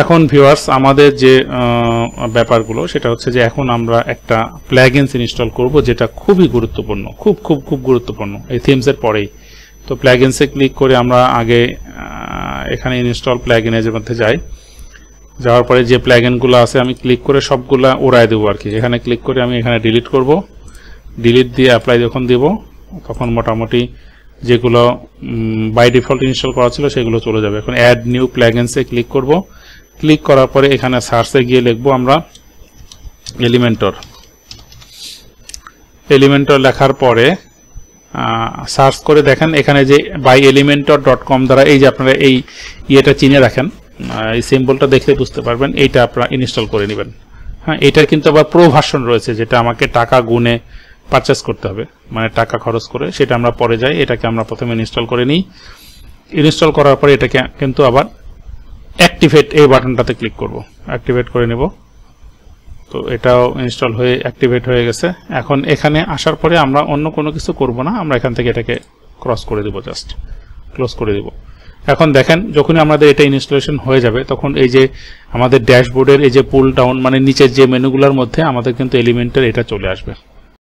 এখন ভিউয়ার্স আমাদের যে ব্যাপারগুলো সেটা হচ্ছে যে এখন আমরা একটা প্লাগইনস ইনস্টল করব, যেটা খুবই গুরুত্বপূর্ণ, খুব খুব খুব গুরুত্বপূর্ণ এই থিমসের পরেই। তো প্লাগইনসে ক্লিক করে আমরা আগে এখানে ইনস্টল প্লাগইনের মধ্যে যাই। যাওয়ার পরে যে প্লাগইনগুলো আছে আমি ক্লিক করে সবগুলা উড়ায় দেবো আর কি। এখানে ক্লিক করে আমি এখানে ডিলিট করব। ডিলিট দিয়ে অ্যাপ্লাই যখন দেব তখন মোটামুটি যেগুলো বাই ডিফল্ট ইনস্টল করা ছিল সেগুলো চলে যাবে। এখন অ্যাড নিউ প্লাগইনসে ক্লিক করব। ক্লিক করার পরে এখানে সার্চে গিয়ে লিখবো আমরা এলিমেন্টর। এলিমেন্টর লেখার পরে সার্চ করে দেখেন এখানে যে byelementor.com দ্বারা এই যে আপনারা এই ইয়েটা চিনে রাখেন, এই সিম্বলটা দেখলে বুঝতে পারবেন, এইটা আপনারা ইনস্টল করে নেবেন। হ্যাঁ, এটার কিন্তু আবার প্রো ভার্সন রয়েছে, যেটা আমাকে টাকা গুনে পারচেস করতে হবে, মানে টাকা খরচ করে, সেটা আমরা পরে যাই। এটাকে আমরা প্রথমে ইনস্টল করে নিই। ইনস্টল করার পরে এটাকে কিন্তু আবার অ্যাক্টিভেট এই বাটনটাতে ক্লিক করব, অ্যাক্টিভেট করে নেব। তো এটাও ইনস্টল হয়ে অ্যাক্টিভেট হয়ে গেছে। এখন এখানে আসার পরে আমরা অন্য কোনো কিছু করব না, আমরা এখান থেকে এটাকে ক্রস করে দেব, জাস্ট ক্লোজ করে দেব। এখন দেখেন যখনই আমাদের এটা ইনস্টলেশন হয়ে যাবে তখন এই যে আমাদের ড্যাশবোর্ডের এই যে পুল ডাউন মানে নিচের যে মেনুগুলোর মধ্যে আমাদের কিন্তু এলিমেন্টের এটা চলে আসবে।